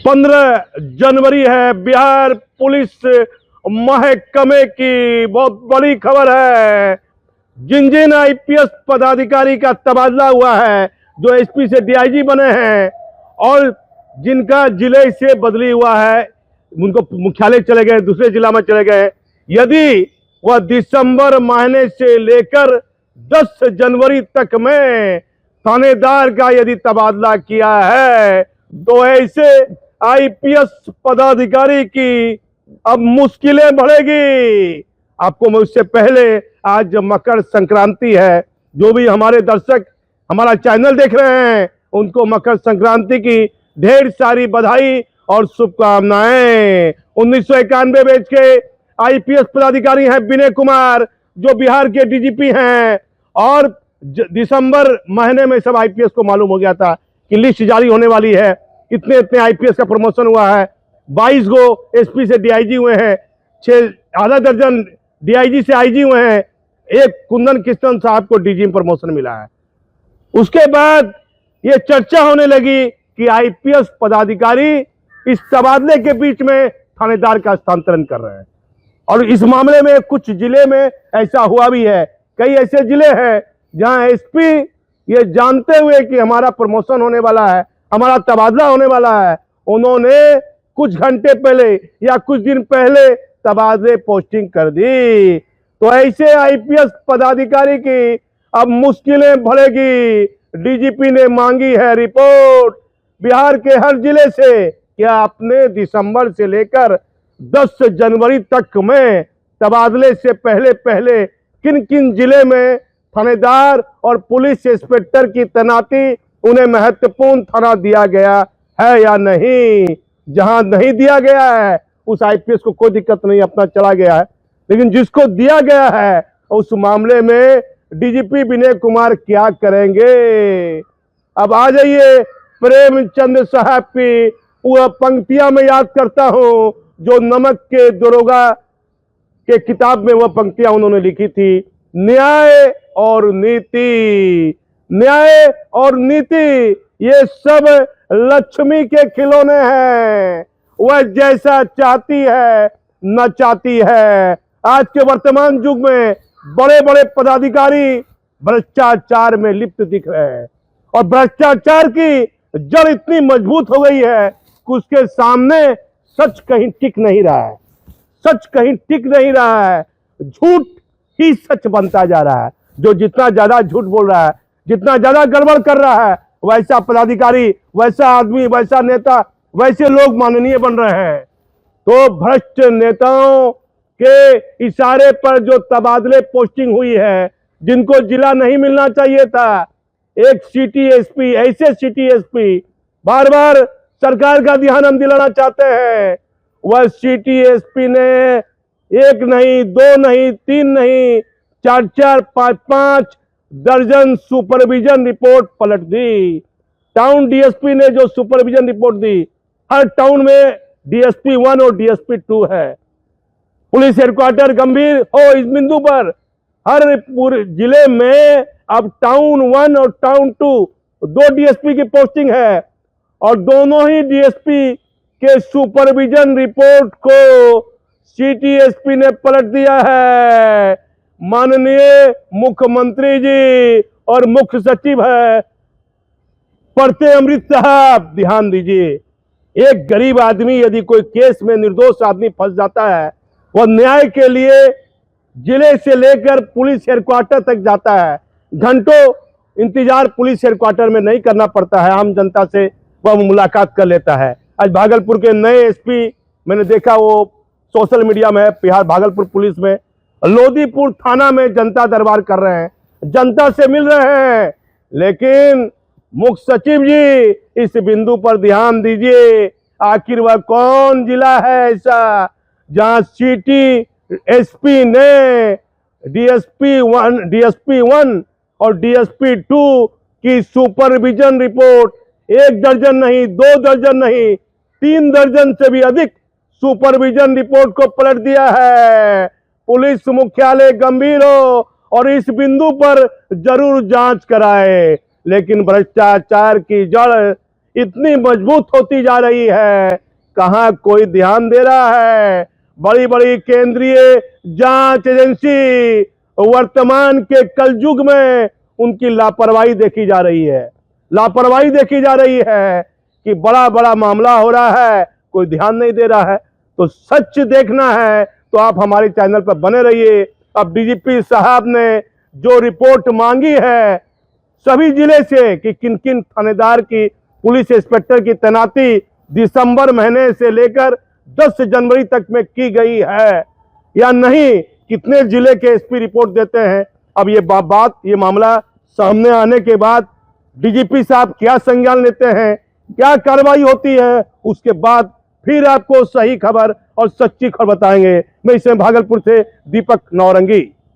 15 जनवरी है। बिहार पुलिस महकमे की बहुत बड़ी खबर है। जिन जिन आईपीएस पदाधिकारी का तबादला हुआ है, जो एसपी से डीआईजी बने हैं और जिनका जिले से बदली हुआ है, उनको मुख्यालय चले गए, दूसरे जिला में चले गए, यदि वह दिसंबर महीने से लेकर 10 जनवरी तक में थानेदार का यदि तबादला किया है, तो ऐसे आईपीएस पदाधिकारी की अब मुश्किलें बढ़ेगी। आपको मैं उससे पहले, आज मकर संक्रांति है, जो भी हमारे दर्शक हमारा चैनल देख रहे हैं उनको मकर संक्रांति की ढेर सारी बधाई और शुभकामनाएं। 1991 बैच के आईपीएस पदाधिकारी हैं विनय कुमार, जो बिहार के डीजीपी हैं, और दिसंबर महीने में सब आईपीएस को मालूम हो गया था कि लिस्ट जारी होने वाली है, इतने इतने आईपीएस का प्रमोशन हुआ है, 22 गो एसपी से डीआईजी हुए हैं, 6 आधा दर्जन डीआईजी से आईजी हुए हैं, एक कुंदन किशन साहब को डीजी में प्रमोशन मिला है। उसके बाद ये चर्चा होने लगी कि आईपीएस पदाधिकारी इस तबादले के बीच में थानेदार का हस्तांतरण कर रहे हैं, और इस मामले में कुछ जिले में ऐसा हुआ भी है। कई ऐसे जिले हैं जहां एसपी ये जानते हुए कि हमारा प्रमोशन होने वाला है, हमारा तबादला होने वाला है, उन्होंने कुछ घंटे पहले या कुछ दिन पहले तबादले पोस्टिंग कर दी। तो ऐसे आईपीएस पदाधिकारी की अब मुश्किलें बढ़ेगी। डीजीपी ने मांगी है रिपोर्ट बिहार के हर जिले से, क्या अपने दिसंबर से लेकर 10 जनवरी तक में तबादले से पहले पहले किन किन जिले में थानेदार और पुलिस इंस्पेक्टर की तैनाती उन्हें महत्वपूर्ण थाना दिया गया है या नहीं। जहां नहीं दिया गया है उस आईपीएस को कोई दिक्कत नहीं, अपना चला गया है, लेकिन जिसको दिया गया है उस मामले में डीजीपी विनय कुमार क्या करेंगे। अब आ जाइए प्रेमचंद साहब की वह पंक्तियां मैं याद करता हूं, जो नमक के दरोगा के किताब में वह पंक्तियां उन्होंने लिखी थी। न्याय और नीति, न्याय और नीति ये सब लक्ष्मी के खिलौने हैं, वह जैसा चाहती है नचाती है। आज के वर्तमान युग में बड़े बड़े पदाधिकारी भ्रष्टाचार में लिप्त दिख रहे हैं, और भ्रष्टाचार की जड़ इतनी मजबूत हो गई है कि उसके सामने सच कहीं टिक नहीं रहा है, सच कहीं टिक नहीं रहा है, झूठ ही सच बनता जा रहा है। जो जितना ज्यादा झूठ बोल रहा है, जितना ज्यादा गड़बड़ कर रहा है, वैसा पदाधिकारी, वैसा आदमी, वैसा नेता, वैसे लोग माननीय बन रहे हैं। तो भ्रष्ट नेताओं के इशारे पर जो तबादले पोस्टिंग हुई है, जिनको जिला नहीं मिलना चाहिए था, एक सिटी एसपी, ऐसे सिटी एसपी, बार बार सरकार का ध्यान हम दिलाना चाहते हैं, वह सिटी एसपी ने एक नहीं, दो नहीं, तीन नहीं, 4-4, 5-5 दर्जन सुपरविजन रिपोर्ट पलट दी। टाउन डीएसपी ने जो सुपरविजन रिपोर्ट दी, हर टाउन में डीएसपी 1 और डीएसपी 2 है। पुलिस हेडक्वार्टर गंभीर हो इस बिंदु पर, हर पूरे जिले में अब टाउन 1 और टाउन 2 दो डीएसपी की पोस्टिंग है, और दोनों ही डीएसपी के सुपरविजन रिपोर्ट को सिटी एसपी ने पलट दिया है। माननीय मुख्यमंत्री जी और मुख्य सचिव है पढ़ते अमृत साहब, ध्यान दीजिए। एक गरीब आदमी यदि कोई केस में निर्दोष आदमी फंस जाता है, वह न्याय के लिए जिले से लेकर पुलिस हेडक्वार्टर तक जाता है, घंटों इंतजार पुलिस हेडक्वार्टर में नहीं करना पड़ता है, आम जनता से वह मुलाकात कर लेता है। आज भागलपुर के नए एसपी मैंने देखा, वो सोशल मीडिया में, बिहार भागलपुर पुलिस में लोदीपुर थाना में जनता दरबार कर रहे हैं, जनता से मिल रहे हैं। लेकिन मुख्य सचिव जी इस बिंदु पर ध्यान दीजिए, आखिर वह कौन जिला है ऐसा जहां सिटी एसपी ने डीएसपी 1 और डीएसपी 2 की सुपरविजन रिपोर्ट 1 दर्जन नहीं, 2 दर्जन नहीं, 3 दर्जन से भी अधिक सुपरविजन रिपोर्ट को पलट दिया है। पुलिस मुख्यालय गंभीर हो और इस बिंदु पर जरूर जांच कराए, लेकिन भ्रष्टाचार की जड़ इतनी मजबूत होती जा रही है, कहां कोई ध्यान दे रहा है। बड़ी बड़ी केंद्रीय जांच एजेंसी वर्तमान के कलयुग में उनकी लापरवाही देखी जा रही है। लापरवाही देखी जा रही है कि बड़ा बड़ा मामला हो रहा है, कोई ध्यान नहीं दे रहा है। तो सच देखना है तो आप हमारे चैनल पर बने रहिए। अब डीजीपी साहब ने जो रिपोर्ट मांगी है सभी जिले से कि किन किन थानेदार की, पुलिस इंस्पेक्टर की तैनाती दिसंबर महीने से लेकर 10 जनवरी तक में की गई है या नहीं, कितने जिले के एसपी रिपोर्ट देते हैं। अब ये मामला सामने आने के बाद डीजीपी साहब क्या संज्ञान लेते हैं, क्या कार्रवाई होती है, उसके बाद फिर आपको सही खबर और सच्ची खबर बताएंगे। मैं इसमें भागलपुर से दीपक नौरंगी।